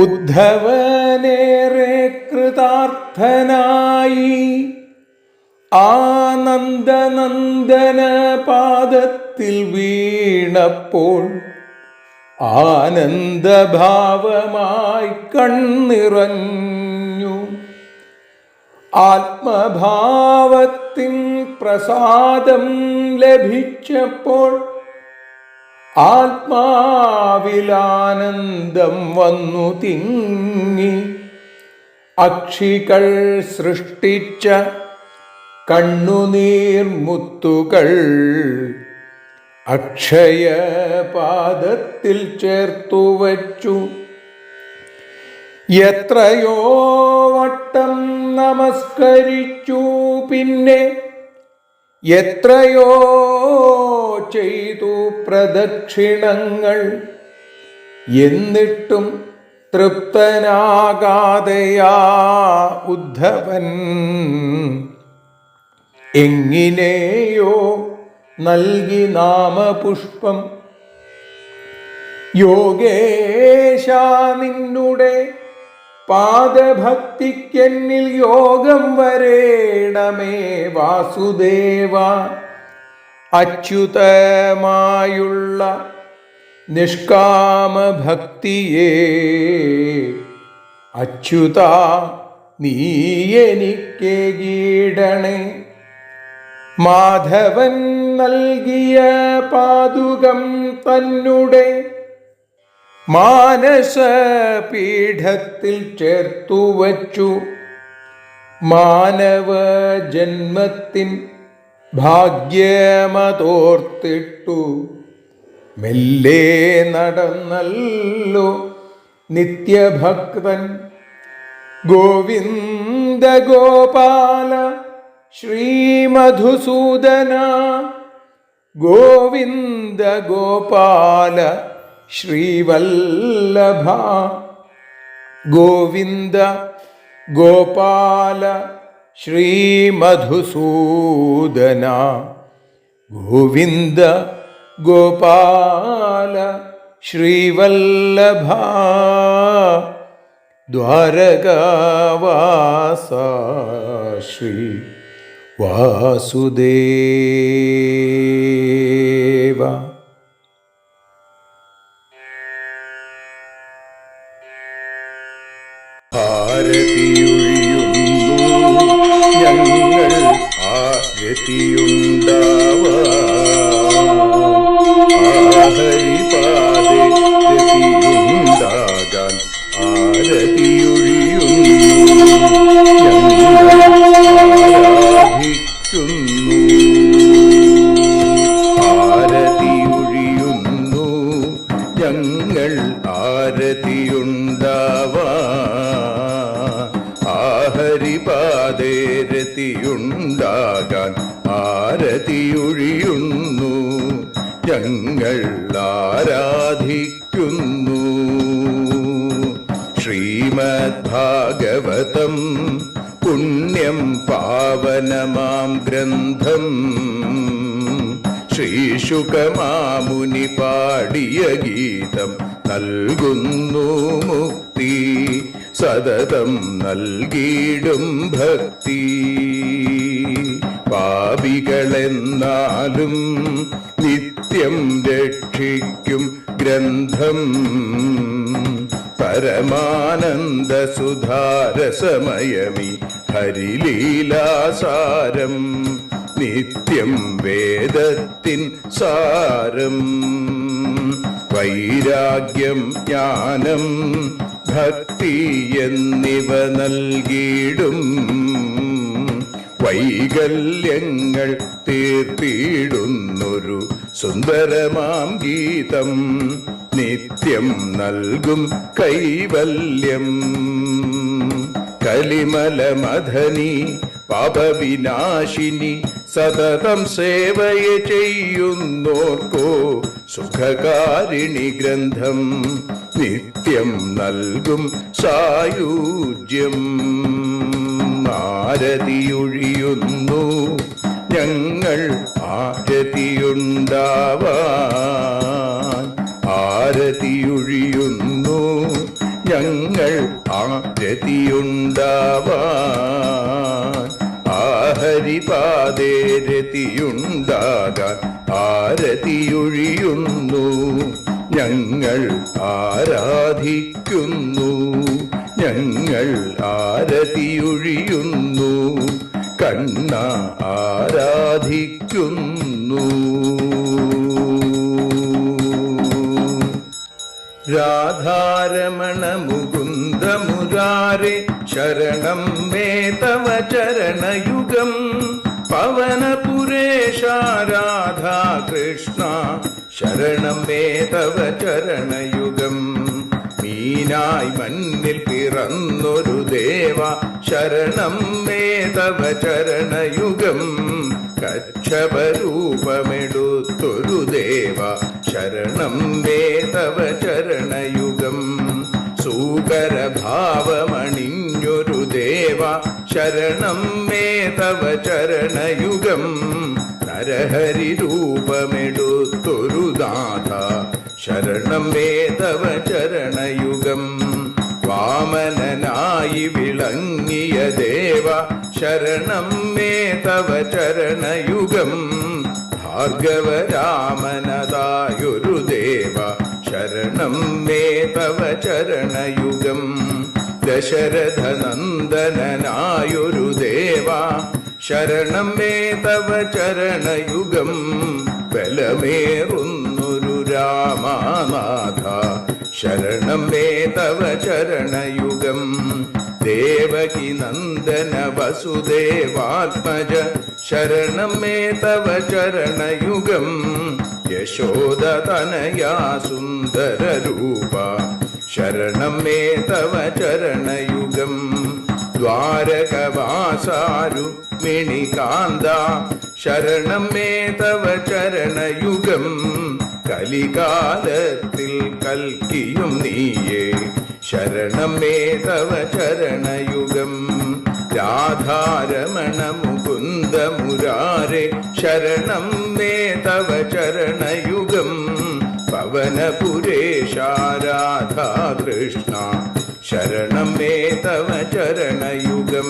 ഉദ്ധവനേറെ കൃതാർത്ഥനായി ആനന്ദനന്ദന പാദത്തിൽ വീണപ്പോൾ ആനന്ദഭാവമായി കണ്ണിറഞ്ഞു. ആത്മഭാവത്തിൻ പ്രസാദം ലഭിച്ചപ്പോൾ ആത്മാവിലാനന്ദം വന്നു തിങ്ങി. അക്ഷികൾ സൃഷ്ടിച്ച കണ്ണുനീർമുത്തുകൾ അക്ഷയപാദത്തിൽ ചേർത്തു വച്ചു. എത്രയോ വട്ടം നമസ്കരിച്ചു, പിന്നെ എത്രയോ ചെയ്തു പ്രദക്ഷിണങ്ങൾ. എന്നിട്ടും തൃപ്തനാകാതെയാ ഉദ്ധവൻ എങ്ങിനെയോ നൽകി നാമപുഷ്പം. യോഗേശ നിന്നുടെ പാദഭക്തിക്കെന്നിൽ യോഗം വരേണമേ വാസുദേവ. അച്യുതമായുള്ള നിഷ്കാമഭക്തിയെ അച്യുത നീ എനിക്കേകീടണേ. മാധവൻ നൽകിയ പാദുകം തന്നുടെ മാനസപീഠത്തിൽ ചേർത്തു വച്ചു. മാനവ ജന്മത്തിൻ ഭാഗ്യമതോർത്തിട്ടു മെല്ലെ നടന്നല്ലോ നിത്യഭക്തൻ. ഗോവിന്ദ ഗോപാല ശ്രീമധുസൂദന, ഗോവിന്ദ ഗോപാല ശ്രീവല്ലഭ. ഗോവിന്ദ ഗോപാല ശ്രീമധുസൂദന, ഗോവിന്ദ ഗോപാല ശ്രീവല്ലഭ. ദ്വാരകാവാസ ശ്രീ വാസുദേവ. ആരതിയൊഴിയുന്നു ഞങ്ങൾ ആരതിയുണ്ടാവാൻ. ഹരിപാദേ രതിയുണ്ടാകാൻ ആരതിയൊഴിയുന്നു ഞങ്ങൾ ആരതിയുണ്ടാവാൻ. ഹരിപാദേ രതിയുണ്ടാകാൻ ആരതിയൊഴിയുന്നു ഞങ്ങൾ ആരാധിക്കുന്നു. ഭാഗവതം പുണ്യം പാവനമാം ഗ്രന്ഥം ശ്രീശുകമാമുനി പാടിയ ഗീതം നൽകുന്നു മുക്തി സതതം നൽകിയിടും ഭക്തി പാപികളെന്നാലും നിത്യം രക്ഷിക്കും ഗ്രന്ഥം പരമാനന്ദ സുധാരസമയമി ഹരിലീലാസാരം നിത്യം വേദത്തിൻ സാരം വൈരാഗ്യം ജ്ഞാനം ഭക്തി എന്നിവ നൽകിയിടും വൈകല്യങ്ങൾ തീർത്തിടുന്നൊരു സുന്ദരമാം ഗീതം നിത്യം നൽകും കൈവല്യം കലിമലമഥനി പാപവിനാശിനി സതതം സേവയ ചെയ്യുന്നോർക്കോ സുഖകാരിണി ഗ്രന്ഥം നിത്യം നൽകും സായുജ്യം ആരതിയൊഴിയുന്നു ഞങ്ങൾ ആരതിയുണ്ടാവാൻ ആരതിയൊഴിയുന്നു ഞങ്ങൾ ആരതിയുണ്ടാവാൻ ആഹരിപാദേ രതിയുണ്ടാകാൻ ആരതിയൊഴിയുന്നു ഞങ്ങൾ ആരാധിക്കുന്നു ഞങ്ങൾ ആരതിയൊഴിയുന്നു കണ്ണ ആരാധിക്കുന്നു രാധാരമണ മുകുന്ദ മുരാരെ ശരണം മേ തവ ചരണയുഗം പവനപുരേശ രാധാ കൃഷ്ണ ശരണം മേ തവ ചരണയുഗം മീനായി മണ്ണിൽ പിറന്നൊരു ദേവ ശരണം മേ തവ ചരണയുഗം കച്ഛപരൂപമെടുത്തൊരു ദേവ ശരണം മേ തവ ചരണയുഗം സൂകരഭാവമണിഞ്ഞൊരു ദേവ ശരണം മേ തവ ചരണയുഗം നരഹരി രൂപമെടുത്തൊരു നാഥ ശരണം മേ തവ ചരണയുഗം വാമനനായി വിളങ്ങിയ ദേവ ശരണം മേ തവ ചരണയുഗം ഭാർഗവരാമനതായൊരു ദേവ ശരണം മേ തവ ചരണയുഗം ദശരഥനന്ദനായൊരു ദേവ ശരണം മേ തവ ചരണയുഗം ബലമേറുന്നൊരു രാമനാഥ ശരണം മേ തവ ചരണയുഗം ദേവകി നന്ദന വസുദേവാത്മജ ശരണം മേ തവ ചരണയുഗം യശോദതനയാ സുന്ദര രൂപ ശരണം മേ തവ ചരണയുഗം ദ്വാരകവാസാരുക്മിണികാന്ത ശരണം മേ തവ ചരണയുഗം കലികാലത്തിൽ കൽക്കിയും നീയേ ശരണം മേ തവ ചരണയുഗം രാധാരമണ മുകുന്ദ മുരാരെ ശരണം മേ തവ ചരണയുഗം പവനപുരേശ രാധാ കൃഷ്ണ ശരണം മേ തവ ചരണയുഗം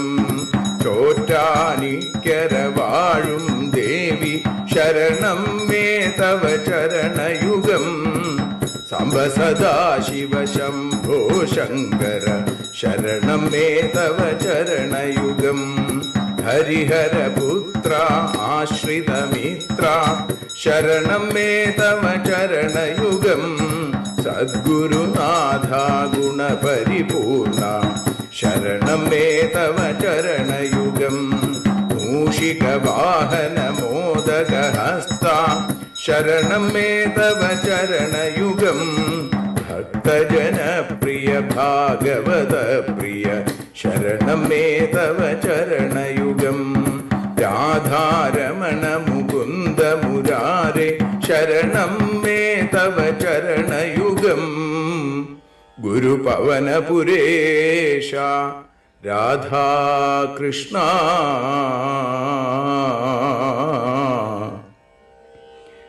ചോറ്റാനിക്കര വാഴും ദേവി ശരണം മേ തവ ചരണയുഗം സാംബ സദാശിവ ശംഭോ ശങ്കര ശരണം മേ തവ ചരണയുഗം ഹരിഹരപുത്ര ആശ്രിതമിത്ര ശരണം മേ തവ ചരണയുഗം സദ്ഗുരുനാഥ ഗുണപരിപൂർണ ശരണം മേ തവ ചരണയുഗം മൂഷികവാഹന മോദകഹസ്ത ശരണം മേ തവ ചരണയുഗം ഭക്തജനപ്രിയ ഭാഗവത പ്രിയ ശരണം മേ തവ ചരണയുഗം രാധാരമണ മുകുന്ദ മുരാരെ ശരണം മേ തവ ചരണയുഗം ഗുരുപവനപുരേശ രാധാകൃഷ്ണ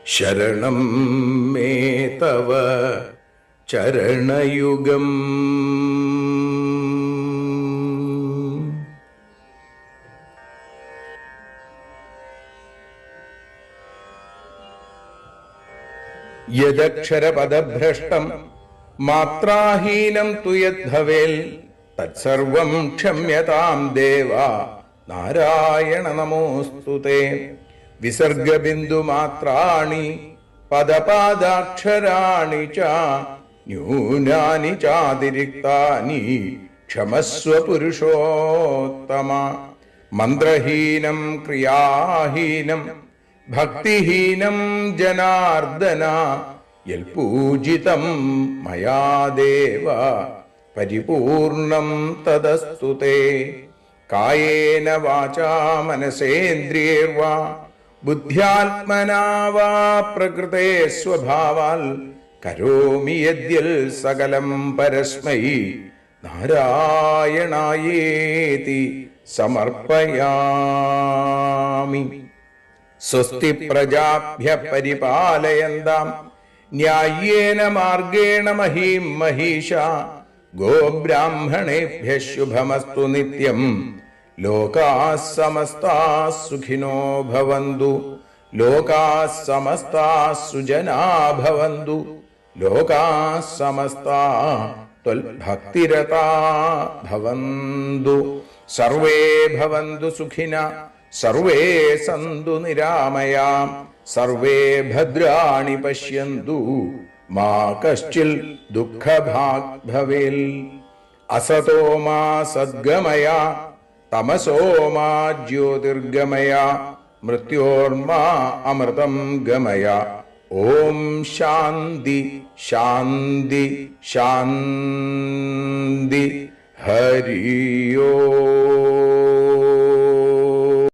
ശരണം മേ തവ ചരണയുഗം. യദക്ഷരപദഭ്രഷ്ടം മാത്രാഹീനം തു യദ്ഭവേൽ തത്സർവം ക്ഷമ്യതാം ദേവ നാരായണ നമോസ്തുതേ. വിസർഗബിന്ദുമാത്രാണി പദപാദാക്ഷരാണി ച ന്യൂനാനി ചാതിരിക്താനി ക്ഷമസ്വ പുരുഷോത്തമ. മന്ത്രഹീനം ക്രിയാഹീനം ഭക്തിഹീനം ജനാർദ്ദന യൽപൂജിതം മയാ ദേവ പരിപൂർണം തദസ്തുതേ. കായേന വാചാ മനസേന്ദ്രിയേർവാ ബുദ്ധ്യാത്മനാ വാ പ്രകൃതേ സ്വഭാവാൽ കരോമി യദ്യൽ സകലം പരസ്മൈ നാരായണായേതി സമർപ്പയാമി. സ്വസ്തി പ്രജാഭ്യ പരിപാലയന്താം ന്യായേന മാർഗേണ മഹീം മഹീഷ. ഗോബ്രാഹ്മണേഭ്യ ശുഭമസ്തു നിത്യം. ലോകാഃ സമസ്താഃ സുഖിനോ ഭവന്തു. ലോകാഃ സമസ്താഃ സുജനാ ഭവന്തു. ലോകാഃ സമസ്താഃ ത്വൽഭക്തിരതാ ഭവന്തു. സർവേ ഭവന്തു സുഖിനഃ സർവേ സന്തു നിരാമയാം. സർവേ ഭദ്രാണി പശ്യന്തു മാ കശ്ചിൽ ദുഃഖഭാഗ് ഭവേൽ. അസതോ മാ സദ്ഗമയ തമസോ മാ ജ്യോതിർഗമയ മൃത്യോർമാ അമൃതം ഗമയ. ഓം ശാന്തി ശാന്തി ശാന്തി. ഹരി ഓം.